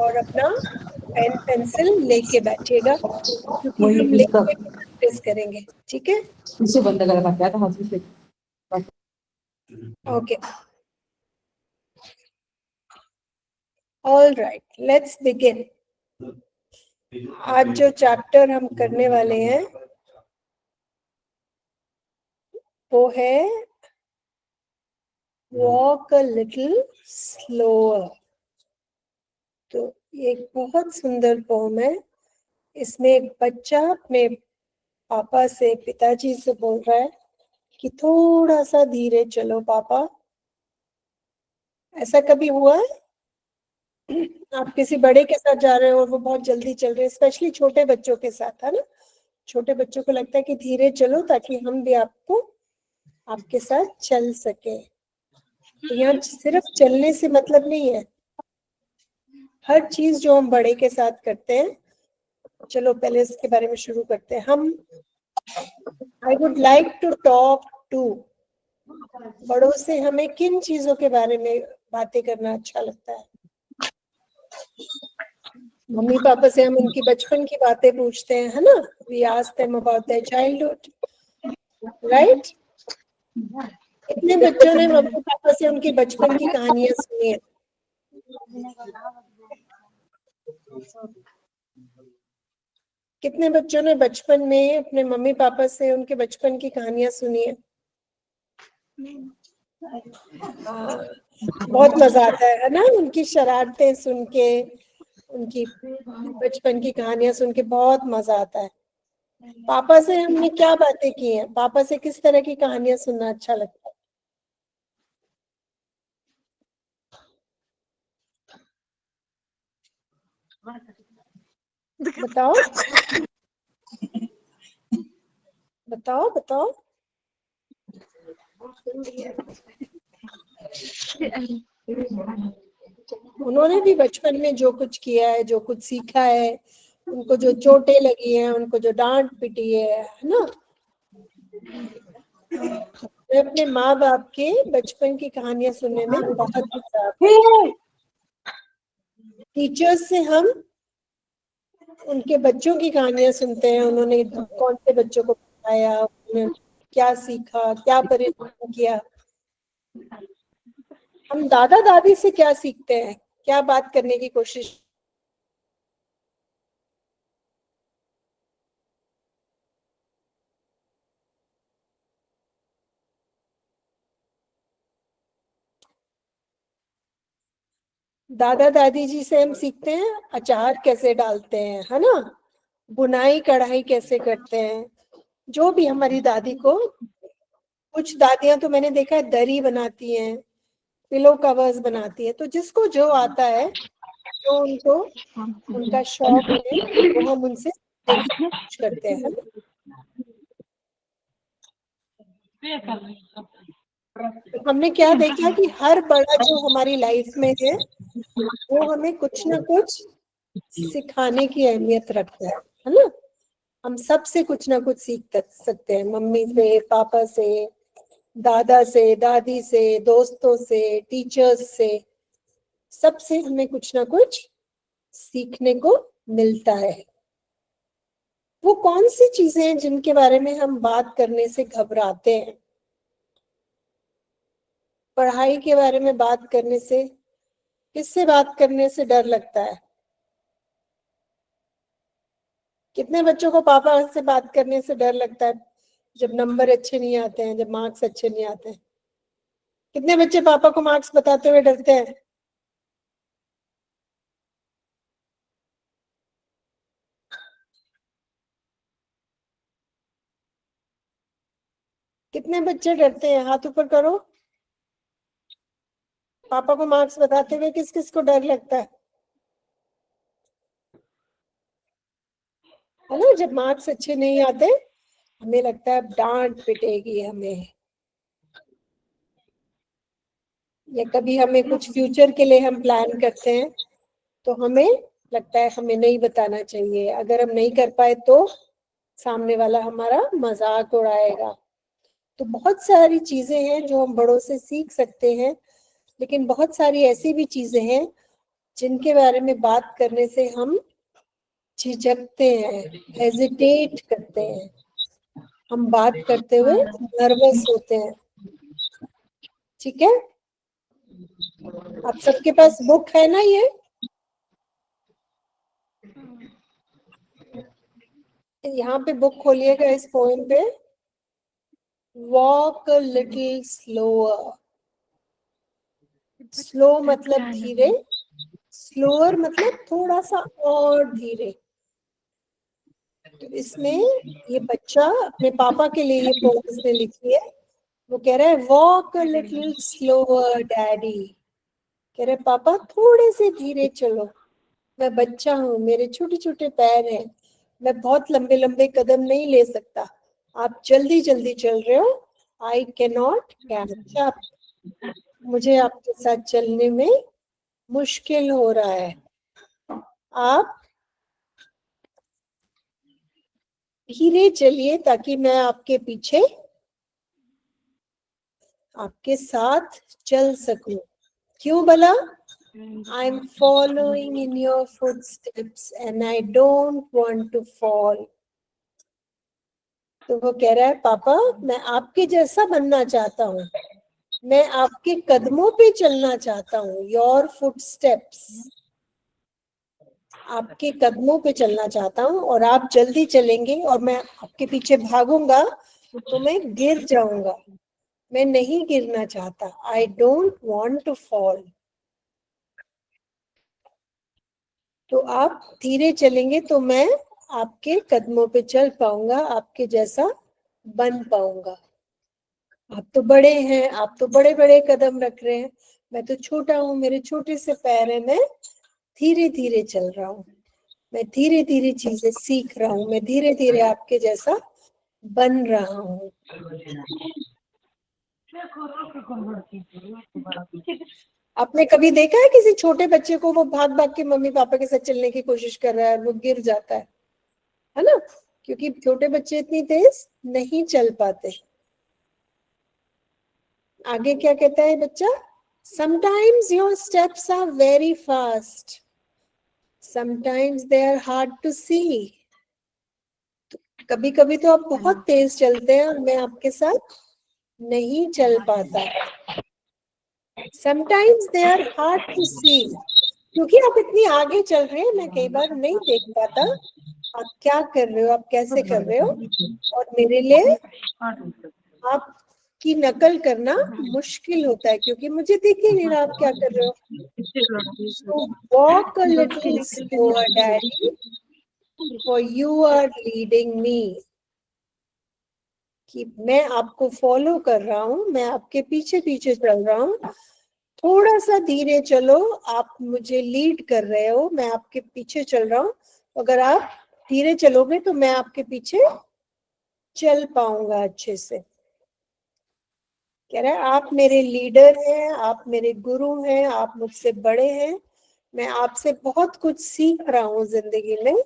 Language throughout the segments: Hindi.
और अपना पेन पेंसिल लेके बैठिएगा क्योंकि हम लेके प्रैक्टिस करेंगे, ठीक है? इसे बंद करा क्या था हाथ से। Okay, all right, let's begin. आज जो चैप्टर हम करने वाले हैं वो है वॉक अ लिटिल स्लोअर। तो ये एक बहुत सुंदर पोम है। इसमें एक बच्चा अपने पापा से, पिताजी से बोल रहा है कि थोड़ा सा धीरे चलो पापा। ऐसा कभी हुआ है आप किसी बड़े के साथ जा रहे हो और वो बहुत जल्दी चल रहे हैं, स्पेशली छोटे बच्चों के साथ, है ना? छोटे बच्चों को लगता है कि धीरे चलो ताकि हम भी आपके साथ चल सके। तो यहाँ सिर्फ चलने से मतलब नहीं है, हर चीज जो हम बड़े के साथ करते हैं। चलो पहले इसके बारे में शुरू करते हैं। I would like to talk to, बड़ों से हमें किन चीजों के बारे में बातें करना अच्छा लगता है? मम्मी पापा से हम उनकी बचपन की बातें पूछते हैं, है ना? We ask them about their childhood, right? कितने बच्चों ने मम्मी पापा से उनकी बचपन की कहानियां सुनी है? कितने बच्चों ने बचपन में अपने मम्मी पापा से उनके बचपन की कहानियां सुनी है? बहुत मजा आता है ना? उनकी शरारतें सुन के, उनकी बचपन की कहानियां सुन के बहुत मजा आता है। पापा से हमने क्या बातें की हैं? पापा से किस तरह की कहानियां सुनना अच्छा लगता है? बताओ बताओ बताओ। उन्होंने भी बचपन में जो कुछ किया है, जो कुछ सीखा है, उनको जो चोटें लगी हैं, उनको जो डांट पिटी है ना? मैं अपने माँ बाप के बचपन की कहानियां सुनने में बहुत मजा आता है। टीचर्स से हम उनके बच्चों की कहानियां सुनते हैं, उन्होंने कौन से बच्चों को पढ़ाया, उन्होंने क्या सीखा, क्या परिश्रम किया। हम दादा दादी से क्या सीखते हैं, क्या बात करने की कोशिश? दादा दादी जी से हम सीखते हैं अचार कैसे डालते हैं, है ना? बुनाई कढ़ाई कैसे करते हैं। जो भी हमारी दादी को, कुछ दादियां तो मैंने देखा है दरी बनाती हैं, पिलो कवर्स बनाती है। तो जिसको जो आता है, जो उनको उनका शौक है, वो हम उनसे सीखने की कोशिश करते हैं। तो हमने क्या देखा कि हर बड़ा जो हमारी लाइफ में है वो हमें कुछ ना कुछ सिखाने की अहमियत रखता है ना? हम सबसे कुछ ना कुछ सीख सकते हैं, मम्मी से, पापा से, दादा से, दादी से, दोस्तों से, टीचर्स से, सबसे हमें कुछ ना कुछ सीखने को मिलता है। वो कौन सी चीजें हैं जिनके बारे में हम बात करने से घबराते हैं? पढ़ाई के बारे में बात करने से, किससे बात करने से डर लगता है? कितने बच्चों को पापा से बात करने से डर लगता है जब नंबर अच्छे नहीं आते हैं, जब मार्क्स अच्छे नहीं आते हैं? कितने बच्चे पापा को मार्क्स बताते हुए डरते हैं? कितने बच्चे डरते हैं? हाथ ऊपर करो। पापा को मार्क्स बताते हुए किस किस को डर लगता है ना? जब मार्क्स अच्छे नहीं आते हमें लगता है डांट पिटेगी हमें, या कभी हमें कुछ फ्यूचर के लिए हम प्लान करते हैं तो हमें लगता है हमें नहीं बताना चाहिए, अगर हम नहीं कर पाए तो सामने वाला हमारा मजाक उड़ाएगा। तो बहुत सारी चीजें हैं जो हम बड़ों से सीख सकते हैं, लेकिन बहुत सारी ऐसी भी चीजें हैं जिनके बारे में बात करने से हम झिझकते हैं, हेजिटेट करते हैं, हम बात करते हुए नर्वस होते हैं। ठीक है, आप सबके पास बुक है ना? ये यहाँ पे बुक खोलिएगा इस पोएम पे। Walk a little slower. Slow मतलब धीरे, स्लोअर मतलब थोड़ा सा और धीरे। तो इसमें ये बच्चा अपने पापा के लिए ये पोएम इसने लिखी है। वो कह रहा है walk a little slower daddy. कह रहे पापा थोड़े से धीरे चलो, मैं बच्चा हूँ, मेरे छोटे छोटे पैर हैं, मैं बहुत लंबे लंबे कदम नहीं ले सकता, आप जल्दी जल्दी चल रहे हो, I can not catch up, मुझे आपके साथ चलने में मुश्किल हो रहा है, आप धीरे चलिए ताकि मैं आपके पीछे आपके साथ चल सकूं। क्यों भला? I'm following in your footsteps and I don't want to fall. तो वो कह रहा है पापा मैं आपके जैसा बनना चाहता हूँ, मैं आपके कदमों पे चलना चाहता हूँ, योर फुटस्टेप्स, आपके कदमों पे चलना चाहता हूँ, और आप जल्दी चलेंगे और मैं आपके पीछे भागूंगा तो मैं गिर जाऊंगा, मैं नहीं गिरना चाहता, I don't want to fall. तो आप धीरे चलेंगे तो मैं आपके कदमों पे चल पाऊंगा, आपके जैसा बन पाऊंगा। आप तो बड़े हैं, आप तो बड़े बड़े कदम रख रहे हैं, मैं तो छोटा हूँ, मेरे छोटे से पैर हैं, मैं धीरे धीरे चल रहा हूँ, मैं धीरे धीरे चीजें सीख रहा हूँ, मैं धीरे धीरे आपके जैसा बन रहा हूँ। आपने कभी देखा है किसी छोटे बच्चे को वो भाग भाग के मम्मी पापा के साथ चलने की कोशिश कर रहा है और वो गिर जाता है ना? क्योंकि छोटे बच्चे इतनी तेज नहीं चल पाते। आगे क्या कहता है बच्चा? Sometimes your steps are very fast. Sometimes they are hard to see. कभी कभी तो आप बहुत तेज चलते हैं और मैं आपके साथ नहीं चल पाता। Sometimes they are hard to see. क्योंकि आप इतनी आगे चल रहे हैं, मैं कई बार नहीं देख पाता आप क्या कर रहे हो, आप कैसे कर रहे हो, और मेरे लिए आपकी नकल करना मुश्किल होता है क्योंकि मुझे दिख ही नहीं रहा आप क्या कर रहे हो। So walk a little slower, Daddy, for you are leading me. कि मैं आपको फॉलो कर रहा हूँ, मैं आपके पीछे पीछे चल रहा हूँ, थोड़ा सा धीरे चलो, आप मुझे लीड कर रहे हो, मैं आपके पीछे चल रहा हूँ, अगर आप धीरे चलोगे तो मैं आपके पीछे चल पाऊंगा अच्छे से। कह रहा है आप मेरे लीडर हैं, आप मेरे गुरु हैं, आप मुझसे बड़े हैं, मैं आपसे बहुत कुछ सीख रहा हूँ जिंदगी में,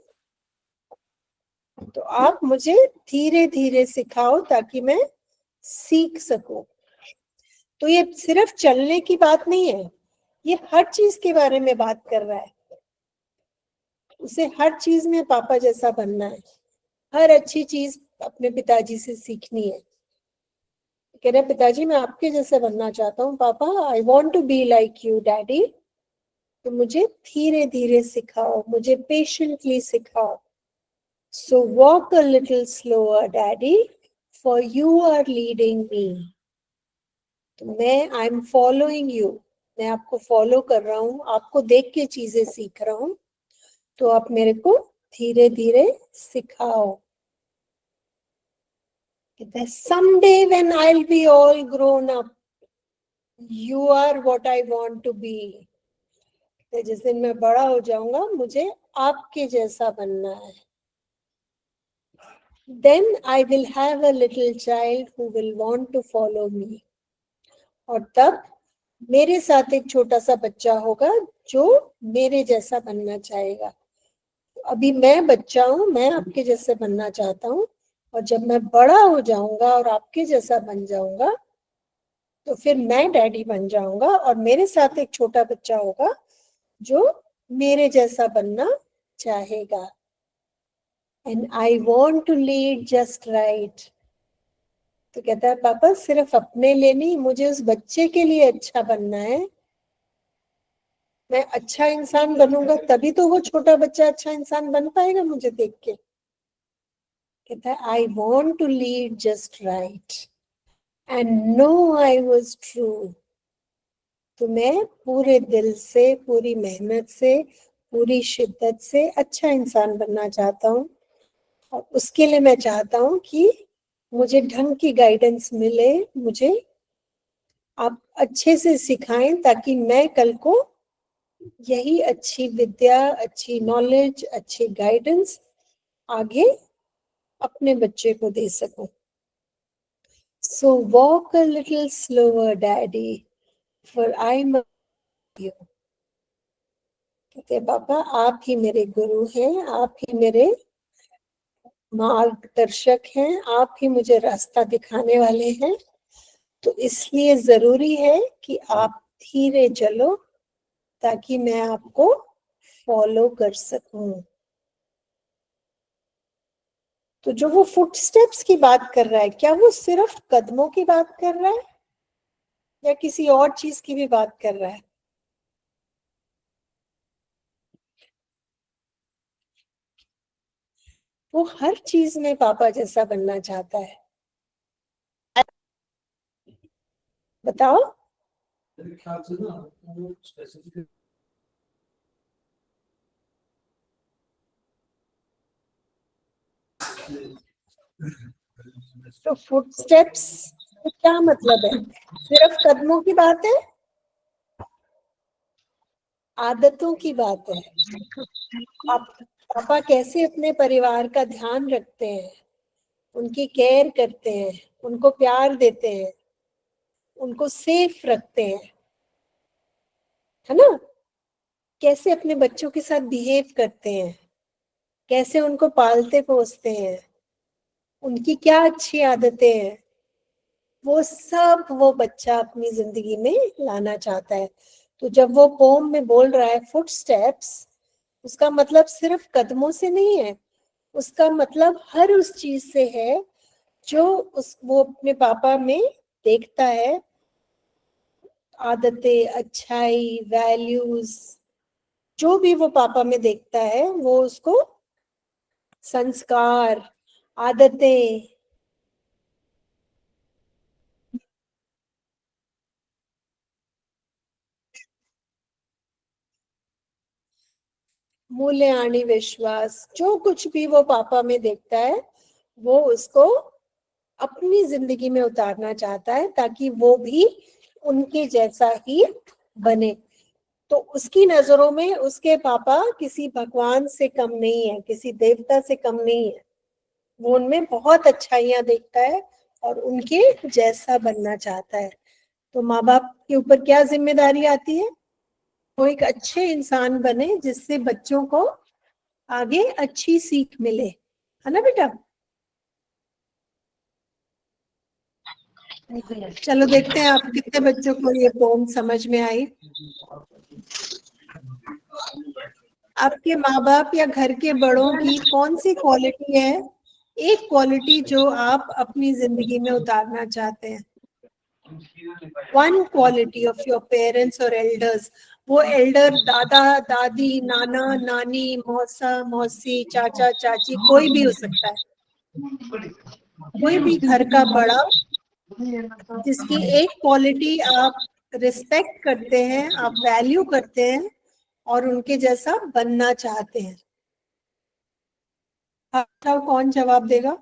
तो आप मुझे धीरे धीरे सिखाओ ताकि मैं सीख सकूं। तो ये सिर्फ चलने की बात नहीं है, ये हर चीज के बारे में बात कर रहा है। उसे हर चीज में पापा जैसा बनना है, हर अच्छी चीज अपने पिताजी से सीखनी है। कह रहे पिताजी मैं आपके जैसे बनना चाहता हूँ पापा, I want to be like you daddy, तो मुझे धीरे धीरे सिखाओ, मुझे पेशेंटली सिखाओ। So walk a little slower, Daddy, for you are leading me. तो मैं I'm following you, मैं आपको फॉलो कर रहा हूँ, आपको देख के चीजें सीख रहा हूँ, तो आप मेरे को धीरे धीरे सिखाओ। Someday when I'll be all grown up, you are what I want to be. जिस दिन मैं बड़ा हो जाऊंगा मुझे आपके जैसा बनना है। Then I will have a little child who will want to follow me. और तब मेरे साथ एक छोटा सा बच्चा होगा जो मेरे जैसा बनना चाहेगा। अभी मैं बच्चा हूँ, मैं आपके जैसे बनना चाहता हूँ, और जब मैं बड़ा हो जाऊंगा और आपके जैसा बन जाऊंगा तो फिर मैं डैडी बन जाऊंगा और मेरे साथ एक छोटा बच्चा होगा जो मेरे जैसा बनना चाहेगा। And I want to lead just right. तो कहता है पापा सिर्फ अपने लिए नहीं, मुझे उस बच्चे के लिए अच्छा बनना है। मैं अच्छा इंसान बनूंगा तभी तो वो छोटा बच्चा अच्छा इंसान बन पाएगा मुझे देख के। कहता है I want to lead just right and no I was true. तो मैं पूरे दिल से, पूरी मेहनत से, पूरी शिद्दत से अच्छा इंसान बनना चाहता हूँ। और उसके लिए मैं चाहता हूँ कि मुझे ढंग की गाइडेंस मिले, मुझे आप अच्छे से सिखाएं ताकि मैं कल को यही अच्छी विद्या, अच्छी नॉलेज, अच्छी गाइडेंस आगे अपने बच्चे को दे सकूं। So walk a little slower, Daddy, for I'm you. कहते पापा आप ही मेरे गुरु हैं, आप ही मेरे मार्गदर्शक हैं, आप ही मुझे रास्ता दिखाने वाले हैं। तो इसलिए जरूरी है कि आप धीरे चलो ताकि मैं आपको फॉलो कर सकूं। तो जो वो फुटस्टेप्स की बात कर रहा है, क्या वो सिर्फ कदमों की बात कर रहा है या किसी और चीज की भी बात कर रहा है? वो हर चीज में पापा जैसा बनना चाहता है। बताओ। तो फुटस्टेप्स क्या मतलब है? सिर्फ कदमों की बात है? आदतों की बात है। आप पापा कैसे अपने परिवार का ध्यान रखते हैं, उनकी केयर करते हैं, उनको प्यार देते हैं, उनको सेफ रखते हैं, है ना? कैसे अपने बच्चों के साथ बिहेव करते हैं, कैसे उनको पालते पोसते हैं, उनकी क्या अच्छी आदतें हैं, वो सब वो बच्चा अपनी जिंदगी में लाना चाहता है। तो जब वो पोम में बोल रहा है फुटस्टेप्स, उसका मतलब सिर्फ कदमों से नहीं है, उसका मतलब हर उस चीज से है जो वो अपने पापा में देखता है। आदतें, अच्छाई, वैल्यूज, जो भी वो पापा में देखता है वो उसको संस्कार, आदतें, मूल्य, आनी, विश्वास, जो कुछ भी वो पापा में देखता है वो उसको अपनी जिंदगी में उतारना चाहता है ताकि वो भी उनके जैसा ही बने। तो उसकी नजरों में उसके पापा किसी भगवान से कम नहीं है, किसी देवता से कम नहीं है। वो उनमें बहुत अच्छाइयां देखता है और उनके जैसा बनना चाहता है। तो माँ बाप के ऊपर क्या जिम्मेदारी आती है? वो एक अच्छे इंसान बने जिससे बच्चों को आगे अच्छी सीख मिले, है ना बेटा? चलो देखते हैं आप कितने बच्चों को ये पोम समझ में आई। आपके माँ बाप या घर के बड़ों की कौन सी क्वालिटी है, एक क्वालिटी जो आप अपनी जिंदगी में उतारना चाहते हैं? One quality of your parents और एल्डर्स। वो एल्डर दादा दादी, नाना नानी, मौसा मौसी, चाचा चाची, कोई भी हो सकता है। कोई भी घर का बड़ा जिसकी एक क्वालिटी आप रिस्पेक्ट करते हैं, आप वैल्यू करते हैं और उनके जैसा बनना चाहते हैं। बताओ कौन जवाब देगा?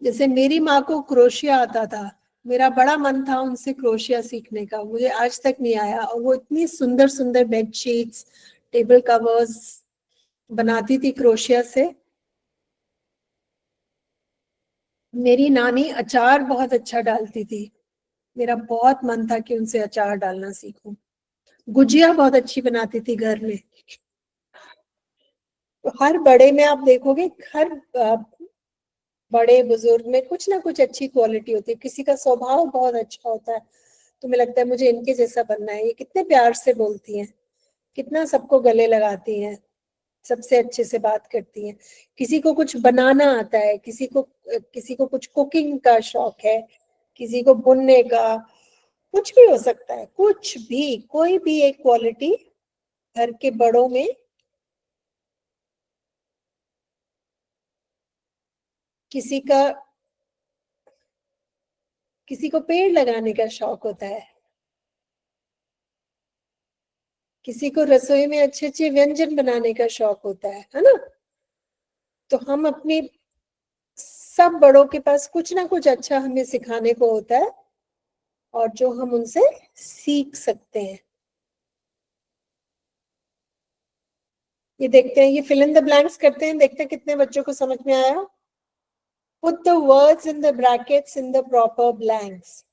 जैसे मेरी माँ को क्रोशिया आता था, मेरा बड़ा मन था उनसे क्रोशिया सीखने का, मुझे आज तक नहीं आया। और वो इतनी सुंदर सुंदर बेडशीट्स, टेबल कवर्स बनाती थी क्रोशिया से। मेरी नानी अचार बहुत अच्छा डालती थी, मेरा बहुत मन था कि उनसे अचार डालना सीखूं। गुजिया बहुत अच्छी बनाती थी घर में। तो हर बड़े में आप देखोगे, हर बड़े बुजुर्ग में कुछ ना कुछ अच्छी क्वालिटी होती है। किसी का स्वभाव बहुत अच्छा होता है तुम्हें लगता है मुझे इनके जैसा बनना है। ये कितने प्यार से बोलती हैं, कितना सबको गले लगाती हैं, सबसे अच्छे से बात करती हैं। किसी को कुछ बनाना आता है, किसी को कुछ कुकिंग का शौक है, किसी को बुनने का, कुछ भी हो सकता है, कुछ भी, कोई भी एक क्वालिटी घर के बड़ों में किसी को पेड़ लगाने का शौक होता है, किसी को रसोई में अच्छे अच्छे व्यंजन बनाने का शौक होता है ना। तो हम अपने सब बड़ों के पास कुछ ना कुछ अच्छा हमें सिखाने को होता है और जो हम उनसे सीख सकते हैं। ये देखते हैं, ये फिल इन द ब्लैंक्स करते हैं, देखते हैं कितने बच्चों को समझ में आया। Put the words in the brackets in the proper blanks.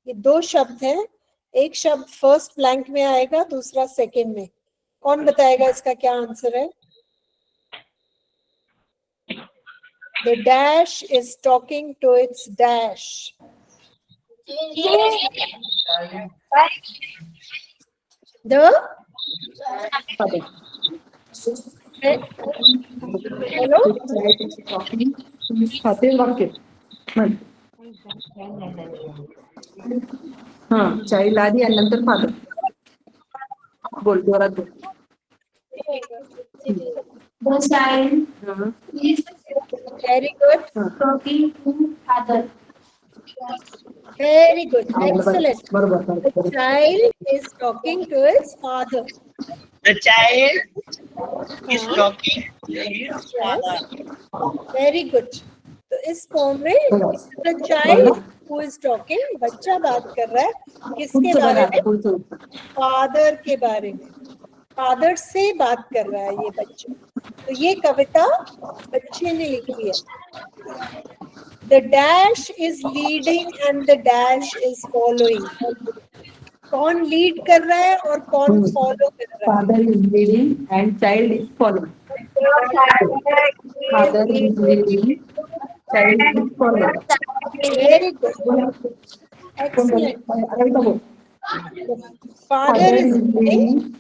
ये दो शब्द हैं, एक शब्द फर्स्ट ब्लैंक में आएगा, दूसरा सेकंड में। कौन बताएगा इसका क्या आंसर है? The dash is talking to its dash. The hello? हाँ, चाइल्ड आधी आणि नंतर फादर. बोल, जोरात बोल. The child is Very good. talking to father. Very good. Excellent. बरोबर. The child is talking to his father. The child is talking to his father. Very good. तो इस फॉर्म में the child who is talking, बच्चा बात कर रहा है किसके बारे में? फादर के बारे में, फादर से बात कर रहा है ये बच्चा। तो ये कविता बच्चे ने लिखी है। The dash is leading and the dash is following. कौन लीड कर रहा है और कौन फॉलो कर रहा है? Father is leading and child is following. Father is leading, child is following. Very good. Excellent. Father is leading,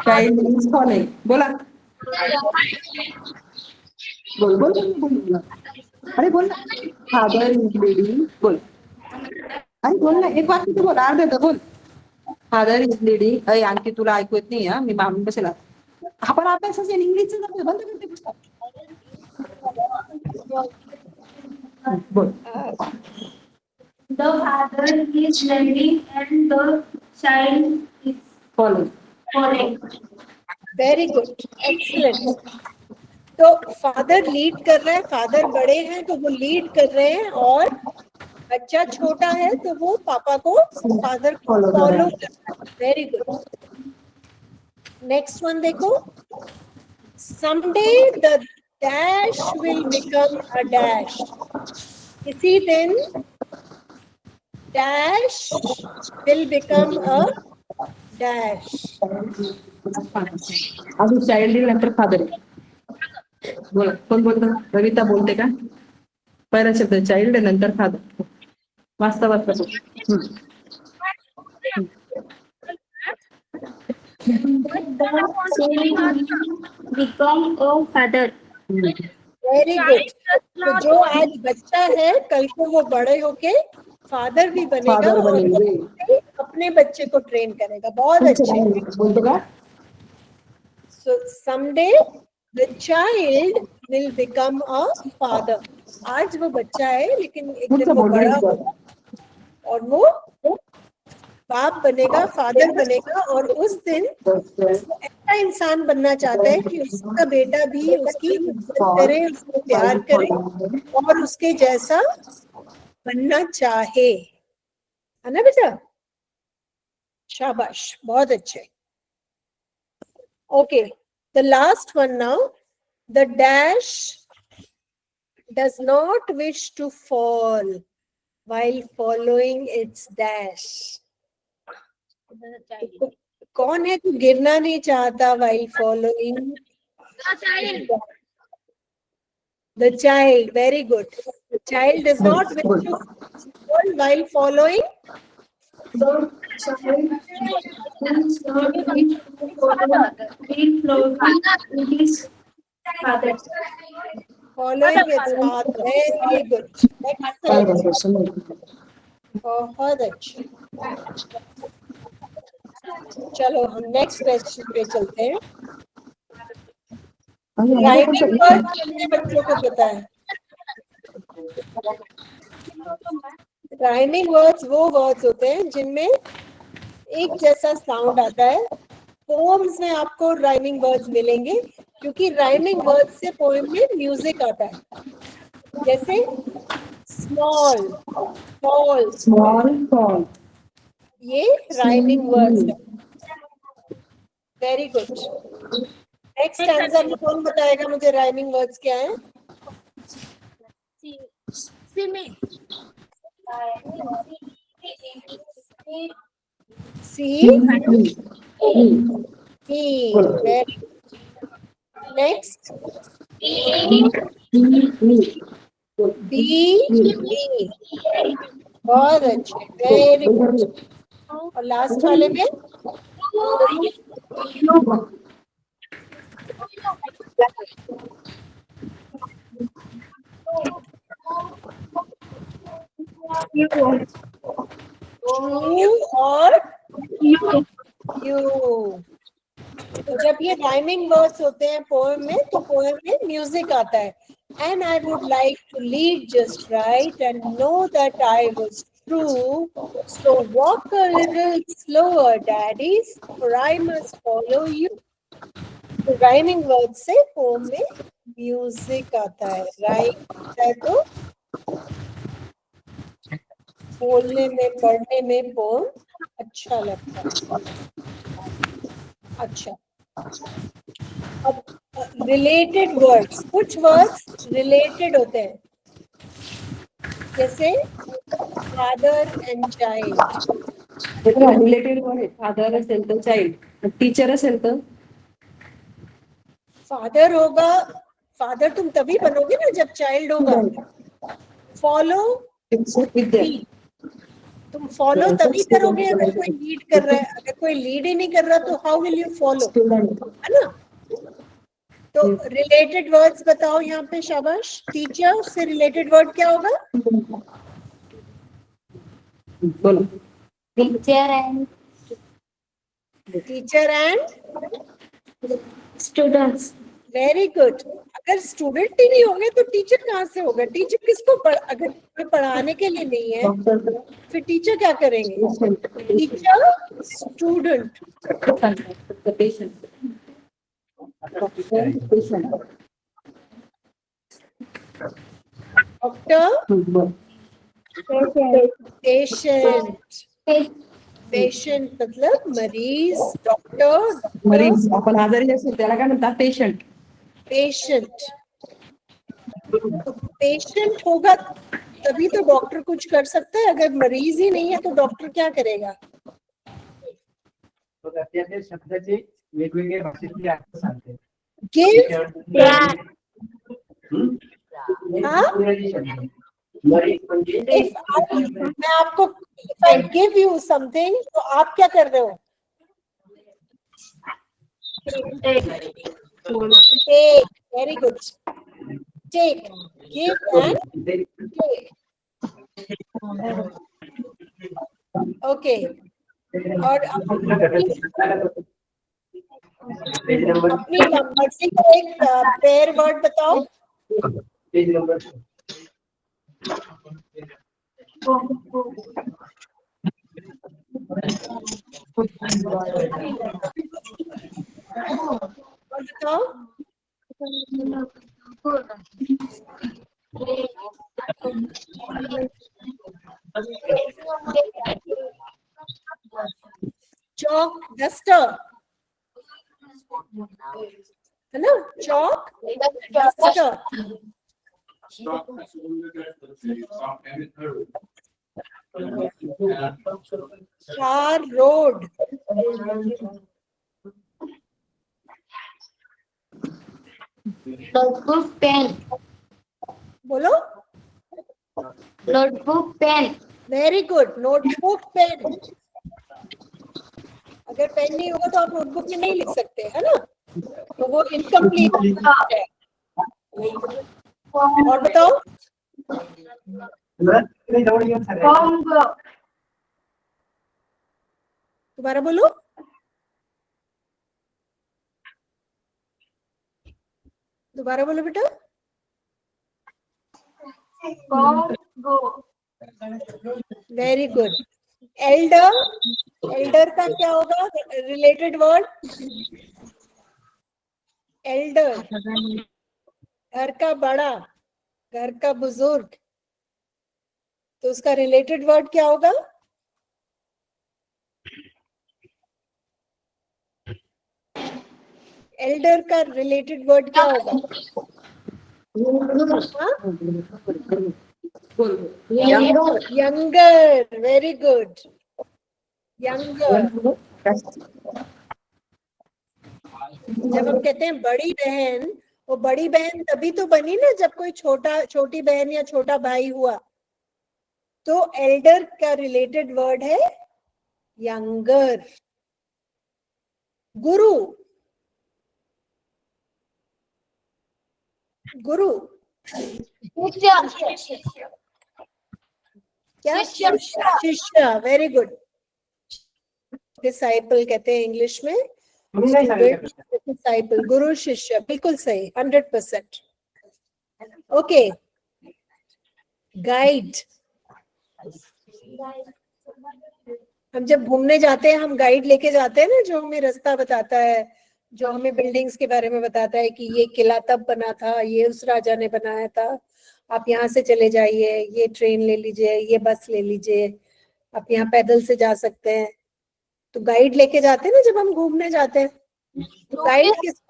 child is following. बोला. बोल. अरे बोल ना. Father is leading. बोल. अरे बोल ना, एक वाक्य तो बोल, अर्धा तर बोल. Father is leading. अरे आणखी तुला ऐकू येत नाही. मी मागून कशाला. आपण अभ्यासाचे इंग्लिशचं जातोय, बंद करते पुस्तक. बोल. The father is leading and the child is following. Very good. Excellent. तो फादर लीड कर रहा है, फादर बड़े हैं तो वो लीड कर रहे हैं, और बच्चा छोटा है तो वो पापा को, फादर को फॉलो कर रहा है। Very good. नेक्स्ट वन देखो. Someday the dash will become a dash. किसी दिन dash will become a dash. अजून चाइल्ड नंतर फादर. बोला, कोण बोलतो? कविता बोलते का? पहिला शब्द चाइल्ड नंतर फादर. वाचता बोल. Become a father. Very good. तो जो आज बच्चा है कल को वो बड़े होके फादर भी बनेगा और अपने बच्चे को ट्रेन करेगा. बहुत अच्छे. बोलतो का? So someday the child will become a father. आज वो बच्चा है लेकिन एक दिन वो बड़ा होगा और वो बाप बनेगा, फादर बनेगा, और उस दिन ऐसा इंसान बनना चाहता है कि उसका बेटा भी उसकी इज्जत करे, उसको प्यार करे और उसके जैसा बनना चाहे, है ना बेटा? शाबाश, बहुत अच्छे. Okay, the last one now. The dash does not wish to fall while following its dash. कौन है जो गिरना नहीं चाहता while following? The child. Very good. The child does not wish to called while following? The child whose third is with his father. Following its path. Very good. Excellent. बहुत अच्छे. चलो हम नेक्स्ट क्वेश्चन पे चलते हैं. राइमिंग वर्ड्स कितने बच्चों को पता है? राइमिंग वर्ड्स वो वर्ड्स होते हैं जिनमें एक जैसा साउंड आता है. पोएम्स में आपको राइमिंग वर्ड्स मिलेंगे क्योंकि राइमिंग वर्ड्स से पोएम में म्यूजिक आता है. जैसे स्मॉल, टॉल, small, ये राइमिंग वर्ड्स है. Very good. नेक्स्ट आंसर में कौन बताएगा मुझे राइमिंग वर्ड्स क्या है? सी, वेरी. नेक्स्ट बी, बहुत अच्छे. Very good. और लास्ट वाले में यू और यू. तो जब ये राइमिंग वर्ड्स होते हैं पोएम में तो पोएम में म्यूजिक आता है. And I would like to lead just right and know that I was true. So walk a little slower, daddies, for I must follow you. तो राइमिंग वर्ड से पोएम में म्यूजिक आता है. राइम है तो बोलने में पढ़ने में पोएम अच्छा लगता है. अच्छा. अब रिलेटेड वर्ड्स, कुछ वर्ड्स रिलेटेड होते हैं जैसे father and child. Related word आहे. फादर असेल तर चाइल्ड, टीचर असेल तर फादर होगा. फादर तुम तभी बनोगे ना जब चाइल्ड होगा. फॉलो, विद्यार्थी. तुम फॉलो तभी करोगे अगर कोई लीड कर रहा है. अगर कोई लीड ही नहीं कर रहा तो हाउ विल यू फॉलो, है ना. तो रिलेटेड वर्ड्स बताओ यहाँ पे. शाबाश. टीचर से रिलेटेड वर्ड क्या होगा? बोलो. Teacher and Students. Very good. अगर स्टूडेंट ही नहीं होंगे तो टीचर कहाँ से होगा? टीचर किसको अगर कोई पढ़ाने के लिए नहीं है फिर टीचर क्या करेंगे? Teacher, student. Doctor, patient. Patient मतलब मरीज. डॉक्टर, मरीज. आपण आजारी असेल त्याला काय म्हणतात? पेशंट. पेशेंट. पेशेंट होगा तभी तो डॉक्टर कुछ कर सकता है. अगर मरीज ही नहीं है तो डॉक्टर क्या करेगा? त्या शब्दाचे वेगवेगळे भाषेतले अर्थ सांगते. गिव. मैं आपको if I give you something तो आप क्या कर रहे हो? Take. Very good. Take. Give and take. Okay. और अपनी मर्जी का एक पेयर वर्ड बताओ. पेज नंबर बताओ. चॉक, डस्टर, है ना. Chalk, duster. Car, road. Notebook, pen. बोलो. Notebook, pen. Very good. Notebook, pen. अगर पेन नहीं होगा तो आप नोटबुक में नहीं लिख सकते, है ना? तो वो इनकम्प्लीट है. और बताओ. नहीं दौड़ गया सर. दोबारा बोलो. दोबारा बोलो बेटा. Very good. एल्डर. एल्डर का क्या होगा रिलेटेड वर्ड? एल्डर, घर का बड़ा, घर का बुजुर्ग. तो उसका रिलेटेड वर्ड क्या होगा? एल्डर का रिलेटेड वर्ड क्या होगा? यंगर. Very good. यंगर. जब हम कहते हैं बड़ी बहन, वो बड़ी बहन तभी तो बनी ना जब कोई छोटी बहन या छोटा भाई हुआ. तो एल्डर का रिलेटेड वर्ड है यंगर. गुरु. गुरु क्या? शिष्य. Very good. डिसाइपल कहते हैं इंग्लिश में. डिसाइपल, गुरु शिष्य. बिल्कुल सही. 100%. ओके. गाइड. हम जब घूमने जाते हैं हम गाइड लेके जाते हैं ना, जो हमें रास्ता बताता है, जो हमें बिल्डिंग्स के बारे में बताता है कि ये किला तब बना था, ये उस राजा ने बनाया था, आप यहाँ से चले जाइए, ये ट्रेन ले लीजिए, ये बस ले लीजिए, आप यहाँ पैदल से जा सकते हैं. तो गाइड लेके जाते हैं ना जब हम घूमने जाते हैं. तो गाइड किस?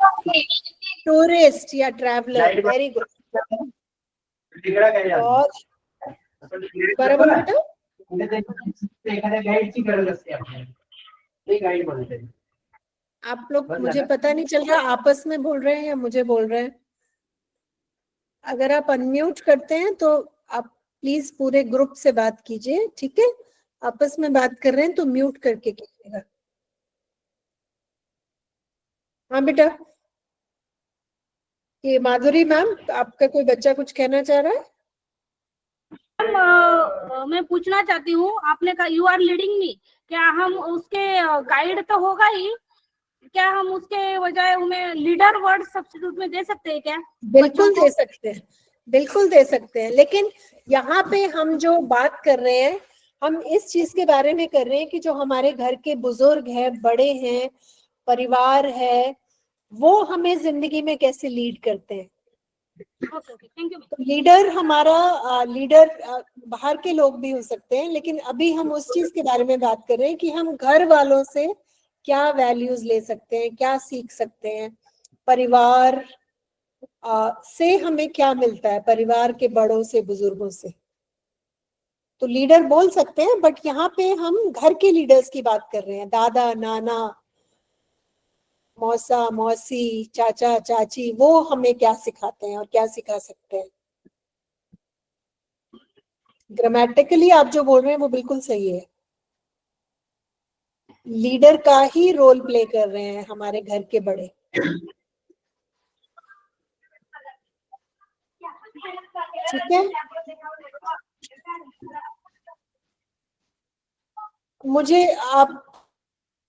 टूरिस्ट या ट्रैवलर. Very good. और बराबर बेटा. एखाद्या गाईडची गरज असते आपल्याला. ते गाईड म्हणते. आप लोग, मुझे पता नहीं चल रहा आपस में बोल रहे हैं या मुझे बोल रहे हैं. अगर आप अनम्यूट करते हैं तो आप प्लीज पूरे ग्रुप से बात कीजिए, ठीक है? आपस में बात कर रहे हैं तो म्यूट करके कीजिएगा. हाँ बेटा. ये माधुरी मैम, आपका कोई बच्चा कुछ कहना चाह रहा है? मैं पूछना चाहती हूँ, आपने कहा यू आर लीडिंग मी, क्या हम उसके गाइड तो होगा ही, क्या हम उसके बजाय उन्हें लीडर वर्ड सब्स्टिट्यूट में दे सकते हैं क्या? बिल्कुल दे सकते हैं. बिल्कुल दे सकते हैं. लेकिन यहाँ पे हम जो बात कर रहे हैं, हम इस चीज के बारे में कर रहे हैं कि जो हमारे घर के बुजुर्ग हैं, बड़े हैं, परिवार है, वो हमें जिंदगी में कैसे लीड करते हैं. Thank you. तो लीडर हमारा लीडर बाहर के लोग भी हो सकते हैं, लेकिन अभी हम उस चीज के बारे में बात कर रहे हैं कि हम घर वालों से क्या वैल्यूज ले सकते हैं, क्या सीख सकते हैं, परिवार से हमें क्या मिलता है, परिवार के बड़ों से, बुजुर्गों से. तो लीडर बोल सकते हैं, बट यहाँ पे हम घर के लीडर्स की बात कर रहे हैं. दादा, नाना, मौसा, मौसी, चाचा, चाची, वो हमें क्या सिखाते हैं और क्या सिखा सकते हैं. ग्रामेटिकली आप जो बोल रहे हैं वो बिल्कुल सही है. लीडर का ही रोल प्ले कर रहे हैं हमारे घर के बड़े. ठीक है. मुझे आप,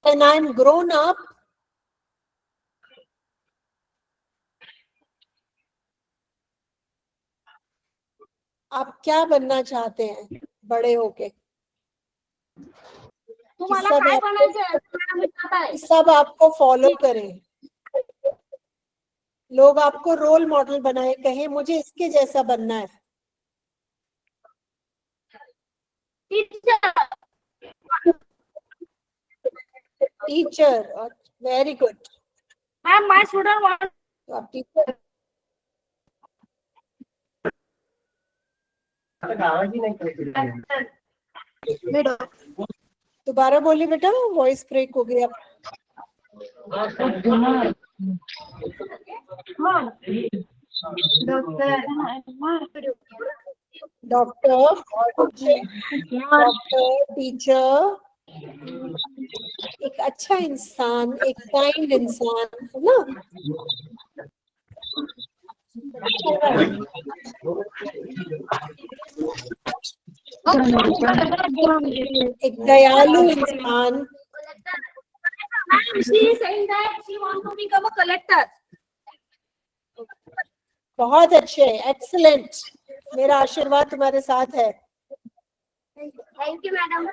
when I'm grown up, आप क्या बनना चाहते हैं बड़े होके? तुम्हाला काय बनायचं आहे? तुम्हाला मी पता है. सब आपको फॉलो करें, लोग आपको रोल मॉडल बनाए, कहें मुझे इसके जैसा बनना है. Teacher. Very good. Ma'am my student want. तो आप टीचर. गावाची नाही कळते. दोबारा बोलिए बेटा, वॉइस ब्रेक हो गया. डॉक्टर, बहुत अच्छे, डॉक्टर, टीचर, एक अच्छा इंसान, एक काइंड इंसान, है ना? एक दयालु इंसान, She is saying that she want to become a collector. बहुत अच्छे, एक्सीलेंट, मेरा आशीर्वाद तुम्हारे साथ है। Thank you, madam.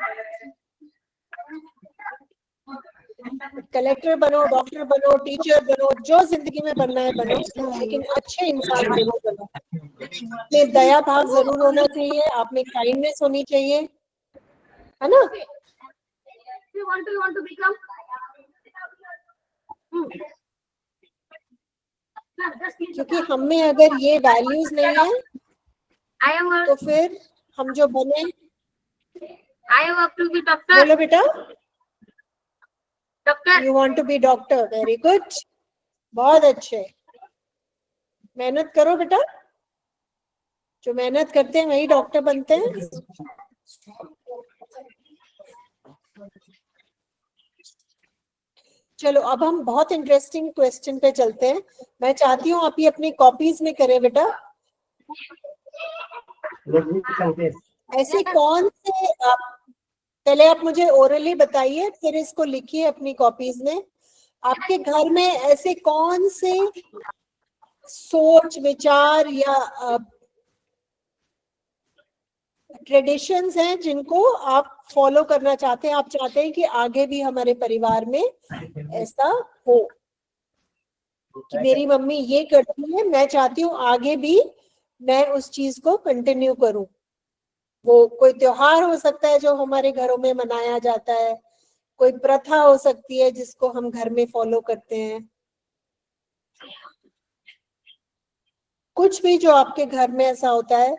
कलेक्टर बनो, डॉक्टर बनो, टीचर बनो, जो जिंदगी में बनना है बनो, लेकिन अच्छे इंसान जरूर बनो। में दया भाव जरूर होना चाहिए, आप में काइंडनेस होनी चाहिए, है ना? You want to become? क्योंकि हम में अगर ये वैल्यूज नहीं है I am a, तो फिर हम जो बने, I have to be doctor. बोलो बेटा, Doctor. You want to be doctor, very good, बहुत अच्छे, मेहनत करो बेटा, जो मेहनत करते हैं वही डॉक्टर बनते हैं। चलो अब हम बहुत इंटरेस्टिंग क्वेश्चन पे चलते हैं। मैं चाहती हूँ आप ये अपनी कॉपीज में करें बेटा। ऐसे कौन से पहले आप मुझे ओरली बताइए, फिर इसको लिखिए अपनी कॉपीज में। आपके घर में ऐसे कौन से सोच, विचार या ट्रेडिशंस हैं जिनको आप फॉलो करना चाहते हैं? आप चाहते हैं कि आगे भी हमारे परिवार में ऐसा हो कि मेरी मम्मी ये करती है, मैं चाहती हूँ आगे भी मैं उस चीज को कंटिन्यू करूं। वो कोई त्योहार हो सकता है जो हमारे घरों में मनाया जाता है, कोई प्रथा हो सकती है जिसको हम घर में फॉलो करते हैं, कुछ भी जो आपके घर में ऐसा होता है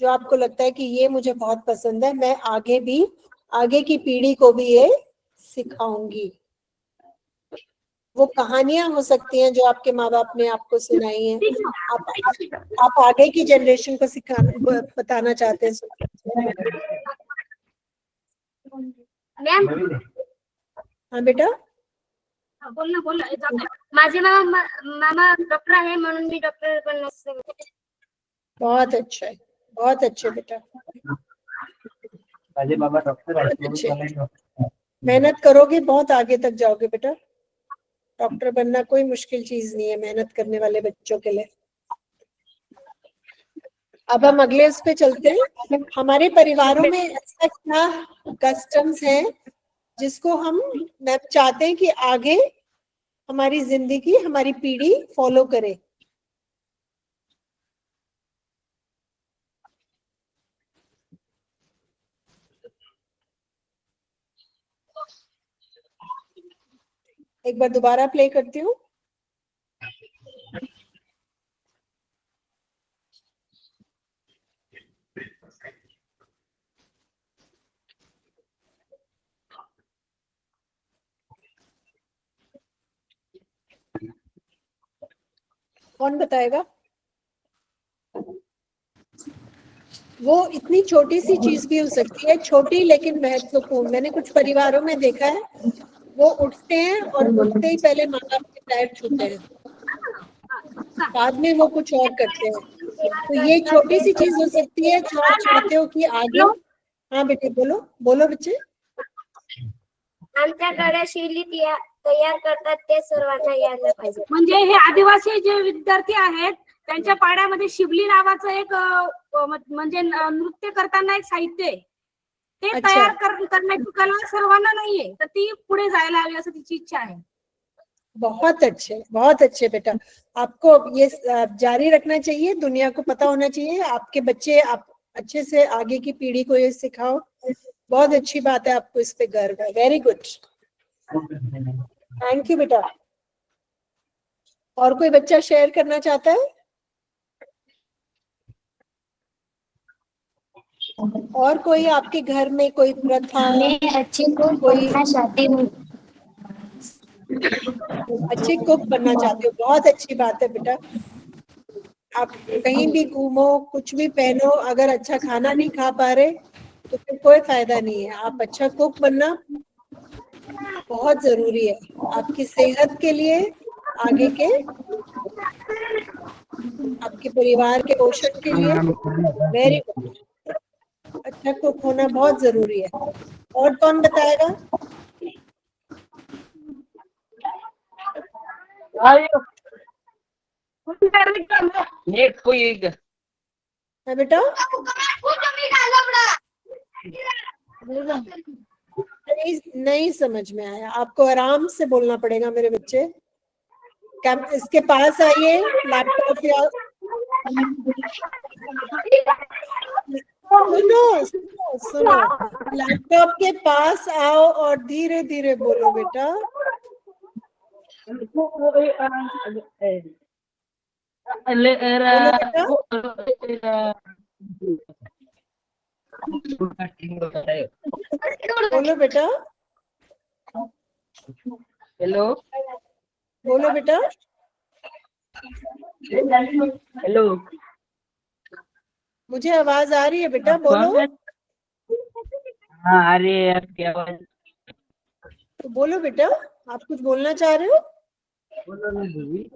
जो आपको लगता है कि ये मुझे बहुत पसंद है, मैं आगे की पीढ़ी को भी ये सिखाऊंगी। वो कहानियां हो सकती हैं जो आपके माँ बाप ने आपको सुनाई हैं, आप आगे की जनरेशन को बताना चाहते हैं। मैम, हाँ बेटा, बोलना माझे मामा डॉक्टर आहे म्हणून मी डॉक्टर बनण्याचं. बहुत अच्छा है, बहुत अच्छे बेटा, माझे बाबा डॉक्टर अच्छे। आहे। मेहनत करोगे बहुत आगे तक जाओगे बेटा। डॉक्टर बनना कोई मुश्किल चीज नहीं है मेहनत करने वाले बच्चों के लिए। अब हम अगले उस पे चलते हैं। हमारे परिवारों में ऐसा क्या कस्टम्स हैं जिसको हम चाहते हैं कि आगे हमारी जिंदगी, हमारी पीढ़ी फॉलो करे? एक बार दोबारा प्ले करती हूँ। कौन बताएगा? वो इतनी छोटी सी चीज भी हो सकती है, छोटी लेकिन महत्वपूर्ण। मैंने कुछ परिवारों में देखा है, वो उठते हैं और उठते ही पहले माँ बाप के पैर छूते हैं, बाद में वो कुछ और करते हैं। तो ये छोटी सी चीज हो सकती है जो आप चाहते हो कि आगे। हाँ बेटे, बोलो बोलो बच्चे। आमच्याकडे शिली तयार करतात ते सर्वांना यायला पाहिजे. म्हणजे हे आदिवासी जे विद्यार्थी आहेत त्यांच्या पाड्यामध्ये शिबली नावाचं एक म्हणजे नृत्य करताना एक साहित्य आहे, ते अच्छा. तयार करण्याची कला सर्वांना नाहीये, तर ती पुढे जायला हवी असं तिची इच्छा आहे. बहुत अच्छे बेटा, आपको ये जारी रखना चाहिए, दुनिया को पता होना चाहिए, आपके बच्चे आप अच्छे से आगे की पीढ़ी को ये सिखाओ। बहुत अच्छी बात है, आपको इस पे गर्व है, वेरी गुड, थैंक यू बेटा। और कोई बच्चा शेयर करना चाहता है? और कोई आपके घर में कोई प्रथा? मैं अच्छी कुक बनना चाहती हूँ. अच्छे कुक बनना चाहते हो, बहुत अच्छी बात है बेटा। आप कहीं भी घूमो, कुछ भी पहनो, अगर अच्छा खाना नहीं खा पा रहे तो फिर कोई फायदा नहीं है। आप अच्छा कुक बनना बहुत जरूरी है आपकी सेहत के लिए, आगे के आपके परिवार के पोषण के लिए। वेरी गुड, अच्छा कुक होना बहुत जरूरी है। और कौन बताएगा? ये कोई है बेटा? नहीं समझ में आया, आपको आराम से बोलना पड़ेगा मेरे बच्चे। इसके पास आइए, लैपटॉप या सुनो, लैपटॉप के पास आओ और धीरे धीरे बोलो बेटा। बोलो बेटा, बोलो बेटा, हेलो बोलो बेटा। हेलो, मुझे आवाज आ रही है बेटा, बोलो। हाँ आ रही है आपकी आवाज। तो बोलो बेटा, आप कुछ बोलना चाह रहे हो? बोलो ना दीदी।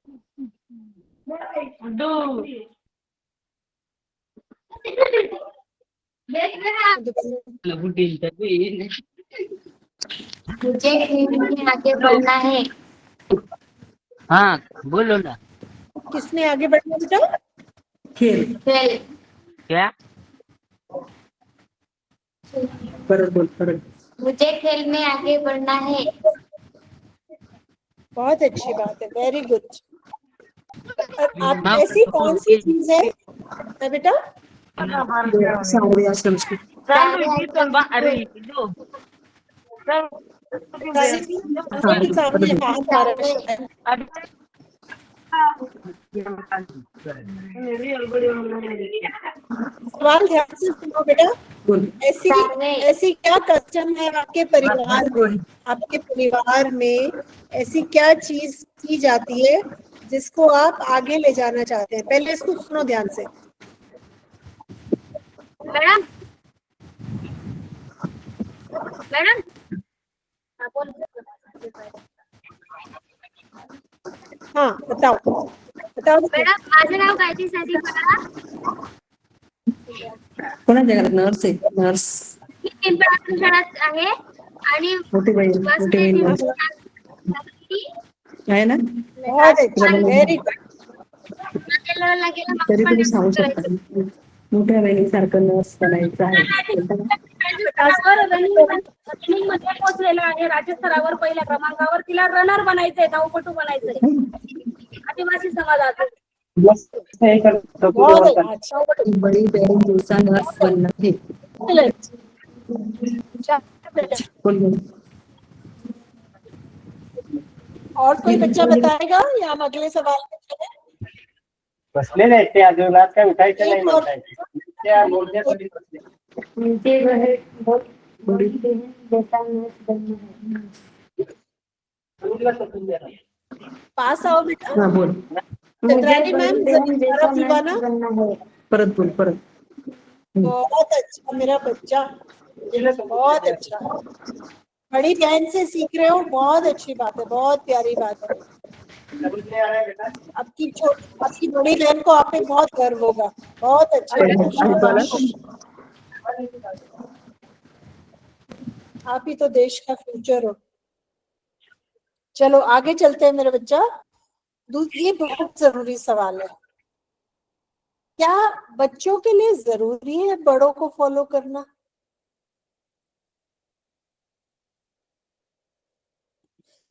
मुझे खेल में आगे बढ़ना है। हाँ बोलो ना। किसने आगे बढ़ना बेटा? खेल खेल क्या? परत बोल परत. मुझे खेल में आगे बढ़ना है। बहुत अच्छी बात है, वेरी गुड। आप हाँ, ऐसी कौन सी चीज है बेटा? सावळी आश्रम स्कूल. अरे इदो सबके सामने हाथ आ रहा है। सवाल ध्यान से सुनो बेटा। बोल. ऐसी क्या कस्टम है आपके परिवार में ऐसी क्या चीज की जाती है जिसको आप आगे ले जाना चाहते हैं? पहले इसको सुनो ध्यान से। मैडम मैडम हाँ बताओ बताओ बेटा। मैडम माझं नाव गायत्री साठी कोणाच्या घरात नर्स आहे नर्स. मी पिंपळापूर शाळेत आहे आणि मोठी बहीण नर्स आहे ना. बहुत अच्छा, वेरी गुड। तरी तुम्ही सांगू शकता मोठ्या बहिणीसारखं नर्स बनायचं आहे. रनिंग मध्ये पोहोचलेला आहे, राज्यस्तरावर पहिल्या क्रमांकावर. तिला रनर बनायचंय, धावपटू बनायचंय आदिवासी समाजात। बहुत अच्छा। बड़ी बहन जैसा नर्स बनना है. बोल. और कोई बच्चा बताएगा या हम अगले सवाल पे चले? बसलेले आहेत ते अजून काय उठायचं नाही म्हणताय. त्या बोलण्यासाठी बसले. मुझे बहुत बड़ी बहन जैसा नर्स बनना है। पास आओ बेटा। हा बोल. चंद्रानी मैम जरा बुलवाना। परत बोल परत. बहुत अच्छा मेरा बच्चा, बहुत अच्छा। बड़ी बहन से सीख रहे हो, बहुत अच्छी बात है, बहुत प्यारी बात है। आपकी बड़ी बहन को आप पे बहुत गर्व होगा। बहुत अच्छा, शाबाश। आप ही तो देश का फ्यूचर हो। चलो आगे चलते हैं मेरे बच्चा। ये बहुत जरूरी सवाल है। क्या बच्चों के लिए जरूरी है बड़ों को फॉलो करना?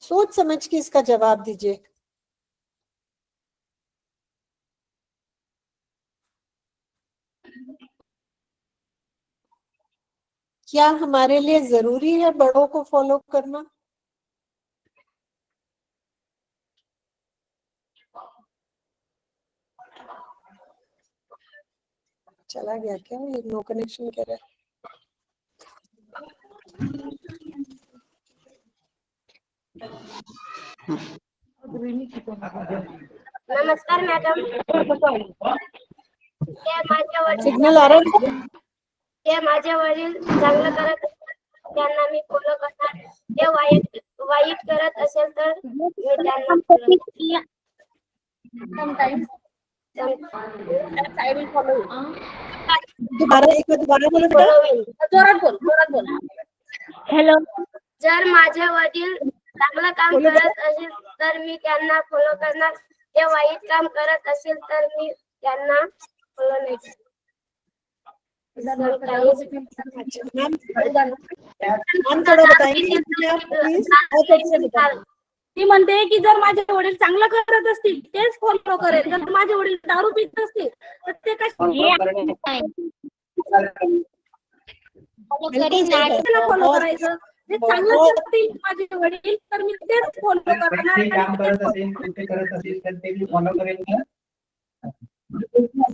सोच समझ के इसका जवाब दीजिए। क्या हमारे लिए जरूरी है बड़ों को फॉलो करना? चला गया क्या? ये नो कनेक्शन कह रहा है। नमस्कार मॅडम. ते माझ्या वडील सिग्नल आ रहा है? ते माझे वडील चांगलं करत असतात, त्यांना मी फॉलो करणार. ते वाईट करत असेल तर मी त्यांना follow करणार. Sometimes I will follow you. दोबारा एक बार दोबारा बोलो बेटा. Following. जोरात बोल, जोरात बोल. जर माझे वडील चांगलं काम बोलो बेटा. करत असेल तर मी त्यांना फॉलो करणार. ते वाईट काम करत असेल तर मी त्यांना फॉलो नाही करणार. अच्छा मैम, मैम थोड़ा बताएंगे अपने आप प्लीज. बहुत अच्छे बताएं. ती म्हणते की जर माझे वडील चांगलं करत असतील तेच फॉलो करेल, जर माझे वडील दारू पित असतील तर ते बिल्कुल सही बात. कशाला फॉलो बहुत करायचं. जे चांगलं बहुत करतील माझे वडील तर मी तेच फॉलो करणार. ते काम करत असेल, कुठे करत असेल तर ते मी फॉलो करेल ना.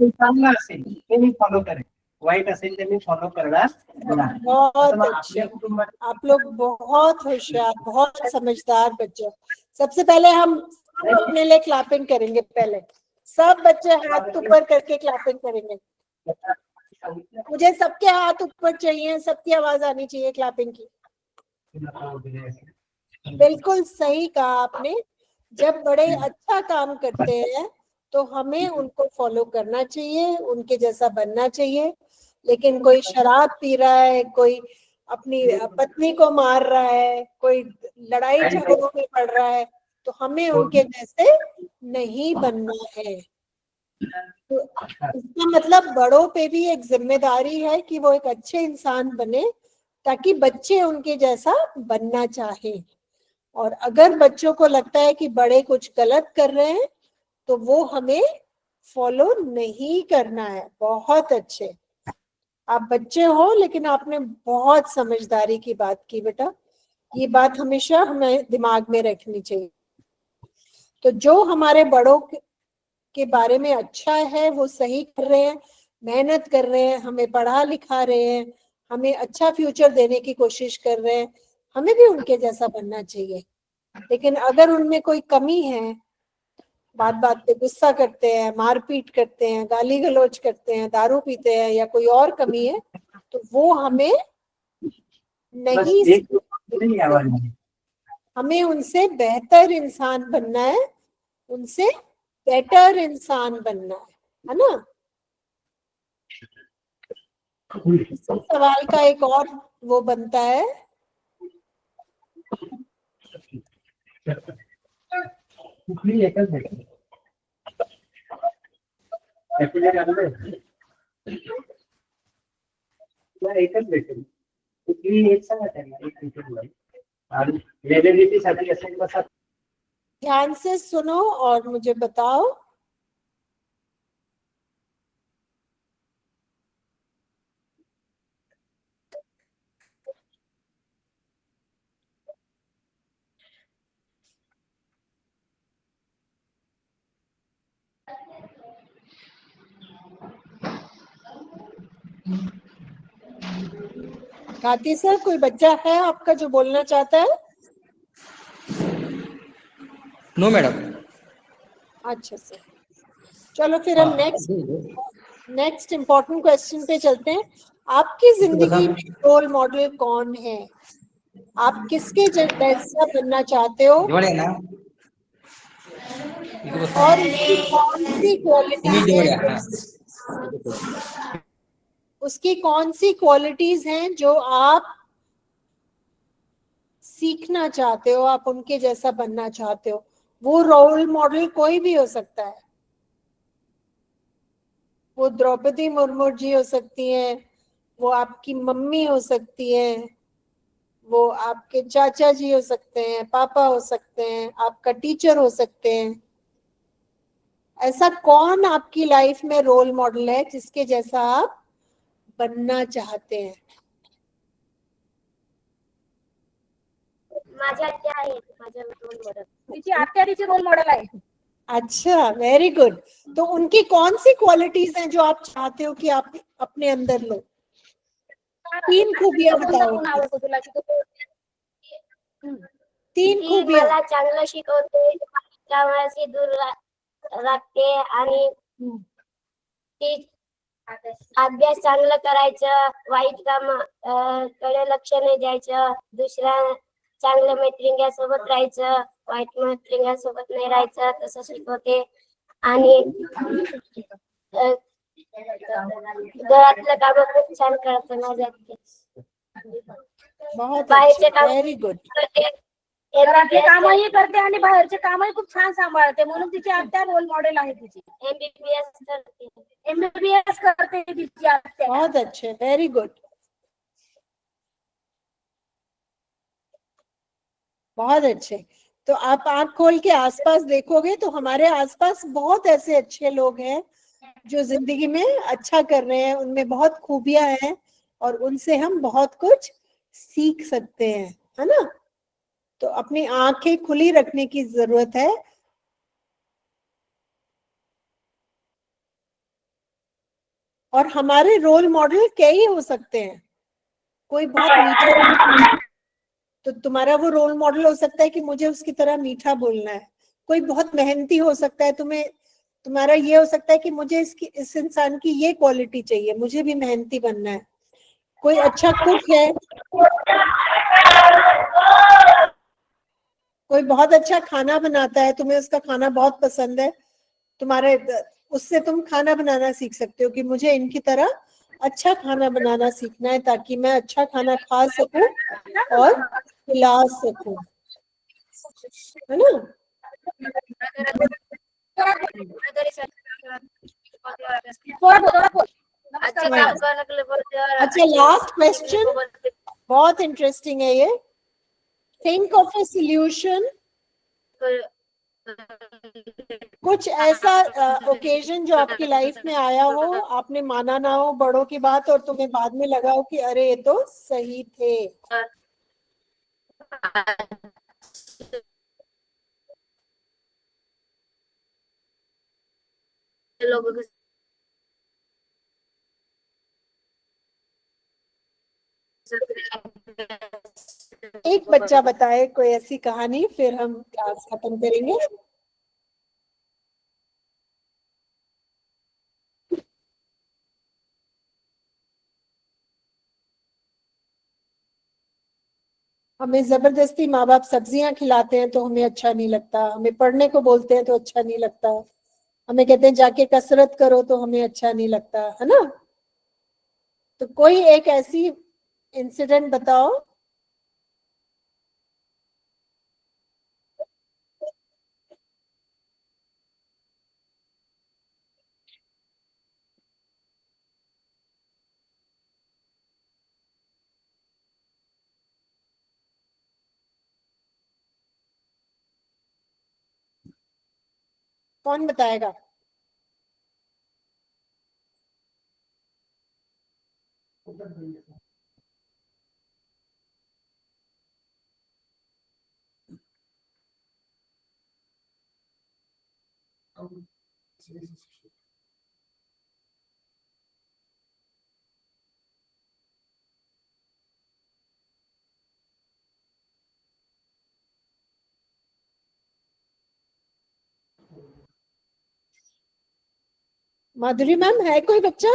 चांगलं असेल ते मी फॉलो करेल, वाईट असेल ते मी फॉलो करणार नाही. बहुत मग अच्छे. आपल्या कुटुंबात आप लोग बहुत होशियार, बहुत समझदार बच्चे. सबसे पहले हम सब अपने लिए क्लैपिंग करेंगे. पहले सब बच्चे हाथ ऊपर करके क्लैपिंग करेंगे. मुझे सबके हाथ ऊपर चाहिए, सबकी आवाज आनी चाहिए क्लैपिंग की. बिल्कुल सही कहा आपने. जब बड़े अच्छा काम करते हैं तो हमें उनको फॉलो करना चाहिए, उनके जैसा बनना चाहिए. लेकिन कोई शराब पी रहा है, कोई अपनी पत्नी को मार रहा है, कोई लड़ाई झगड़ों में पड़ रहा है, तो हमें उनके जैसे नहीं बनना है. तो इसका मतलब बड़ों पे भी एक जिम्मेदारी है कि वो एक अच्छे इंसान बने ताकि बच्चे उनके जैसा बनना चाहे. और अगर बच्चों को लगता है कि बड़े कुछ गलत कर रहे हैं तो वो हमें फॉलो नहीं करना है. बहुत अच्छे. आप बच्चे हो लेकिन आपने बहुत समझदारी की बात की बेटा. ये बात हमेशा हमें दिमाग में रखनी चाहिए. तो जो हमारे बड़ों के बारे में अच्छा है वो सही कर रहे हैं, मेहनत कर रहे हैं, हमें पढ़ा लिखा रहे हैं, हमें अच्छा फ्यूचर देने की कोशिश कर रहे हैं, हमें भी उनके जैसा बनना चाहिए. लेकिन अगर उनमें कोई कमी है, बात बात पे गुस्सा करते हैं, मारपीट करते हैं, गाली गलौज करते हैं, दारू पीते हैं या कोई और कमी है तो वो हमें नहीं, हमें उनसे बेहतर इंसान बनना है, उनसे बेटर इंसान बनना है ना. इस सवाल का एक और वो बनता है. कुठली एकच भेटेल. एफिडेविट आणलंय? तुला एकच भेटेल. कुठली एक सांगा त्यांना, एक भेटेल. आणि व्हॅलिडिटी साठी असेल कसा. ध्यान से सुनो और मुझे बताओ. खाती सर, कोई बच्चा है आपका जो बोलना चाहता है? No madam. अच्छा सर, चलो फिर हम नेक्स्ट इम्पोर्टेंट क्वेश्चन पे चलते हैं. आपकी जिंदगी में रोल मॉडल कौन है? आप किसके जैसा बनना चाहते हो दिवाळी आहे ना. और उसकी कौन सी क्वालिटीज दिवाळी हैं, हा. उसकी कौन सी क्वालिटीज हैं जो आप सीखना चाहते हो, आप उनके जैसा बनना चाहते हो? वो रोल मॉडल कोई भी हो सकता है. वो द्रौपदी मुर्मू जी हो सकती हैं, वो आपकी मम्मी हो सकती हैं, वो आपके चाचा जी हो सकते हैं, पापा हो सकते हैं, आपका टीचर हो सकते हैं. ऐसा कौन आपकी लाइफ में रोल मॉडल है जिसके जैसा आप बनना चाहते हैं? माझ्या आत्या आहेत माझ्या रोल मॉडेल. तिची आत्या तिची रोल मॉडेल आहे. अच्छा, वेरी गुड. तो उनकी कौन सी क्वालिटीज हैं जो आप चाहते हो कि आप अपने अंदर लो? 3 खूबियां बताओ. कोण आवडतो तुला की तो? 3 ती खूबियां. मला चांगलं शिकवते, कामाशी दूर लागते आणि ती अभ्यास चांगलं करायचं, वाईट काम कडे लक्ष नाही द्यायचं, दुसऱ्या चांगल्या मैत्रिणींसोबत राहायचं, वाईट मैत्रिणींसोबत नाही राहायचं, तसं शिकवते. आणि घरातलं काम खूप छान करते माझ्या आत्या. बहुत बाहेरचे अच्छे, काम वेरी गुड. करते. घरातले कामही करते आणि बाहेरचे कामही खूप छान सांभाळते, म्हणून तिची आत्या रोल मॉडेल आहे तिची. MBBS करते. MBBS करते तिची आत्या. बहुत अच्छे, वेरी गुड. बहुत अच्छे. तो आप आंख खोल के आसपास देखोगे तो हमारे आसपास बहुत ऐसे अच्छे लोग हैं जो जिंदगी में अच्छा कर रहे हैं, उनमें बहुत खूबियां हैं और उनसे हम बहुत कुछ सीख सकते हैं, है ना. तो अपनी आंखें खुली रखने की जरूरत है. और हमारे रोल मॉडल कई हो सकते हैं. कोई बहुत मीठा, तो तुम्हारा वो रोल मॉडल हो सकता है कि मुझे उसकी तरह मीठा बोलना है. कोई बहुत मेहनती हो सकता है, तुम्हारा ये हो सकता है कि मुझे इस इंसान की ये क्वालिटी चाहिए, मुझे भी मेहनती बनना है. कोई अच्छा कुक है, कोई बहुत अच्छा खाना बनाता है, तुम्हें उसका खाना बहुत पसंद है, तुम्हारे उससे तुम खाना बनाना सीख सकते हो कि मुझे इनकी तरह अच्छा खाना बनाना सीखना है ताकि मैं अच्छा खाना खा सकूं और खिला सकूं, है ना. अच्छे काम करने के लिए बोलते हैं. अच्छा, लास्ट क्वेश्चन बहुत इंटरेस्टिंग है ये. Think of A solution. कुछ ऐसा ओकेजन जो आपकी लाइफ में आया हो, आपने माना ना हो बड़ों की बात और तुम्हें बाद में लगा हो कि अरे ये तो सही थे. लोगों के एक बच्चा बताए कोई ऐसी कहानी, फिर हम क्लास खत्म करेंगे. हमें जबरदस्ती माँ बाप सब्जियां खिलाते हैं तो हमें अच्छा नहीं लगता, हमें पढ़ने को बोलते हैं तो अच्छा नहीं लगता, हमें कहते हैं जाके कसरत करो तो हमें अच्छा नहीं लगता, है ना. तो कोई एक ऐसी इंसिडेंट बताओ. कौन बताएगा? माधुरी मैम, है कोई बच्चा?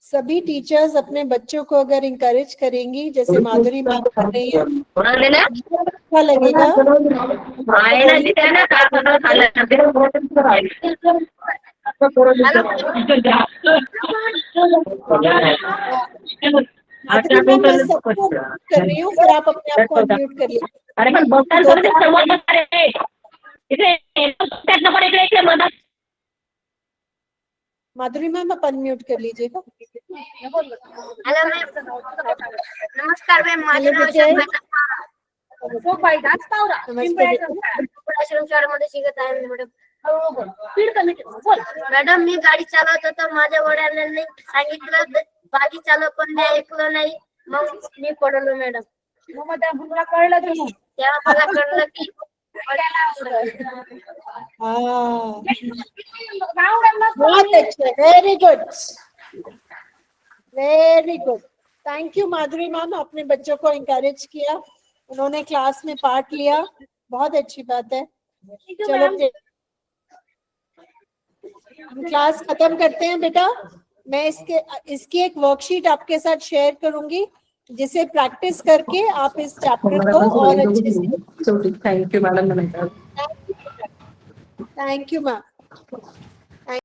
सभी टीचर्स अपने बच्चों को अगर इंकरेज करेंगी जैसे माधुरी मैम कर रही है, अच्छा लगेगा. माधुरी मैम, मैं सबको कर रही हूँ, फिर आप अपने आप को अनम्यूट करिए. माधुरी मैम, आप अनम्यूट कर लीजिएगा. हेलो मैम, नमस्कार मैम. माझे नाव मध्ये शिकत आहे मॅडम. मॅडम, मी गाडी चालवत होतो, माझ्या वडिलांनी सांगितलं गाडी चालव, पण मी ऐकलं नाही, मग मी पडलो मॅडम. मग त्या मुलाला कळलं की तेव्हा मला कळलं की हाँ Round and not बहुत अच्छे, very good, very good. Thank you Madhuri ma'am, अपने बच्चों को इंकरेज किया, उन्होंने क्लास में पार्ट लिया, बहुत अच्छी बात है। चलो ma'am. हम क्लास खत्म करते हैं बेटा। मैं इसकी एक वर्कशीट आपके साथ शेयर करूंगी, जिसे प्रैक्टिस करके आप इस चैप्टर को और अच्छे से। Thank you madam. Thank you ma'am.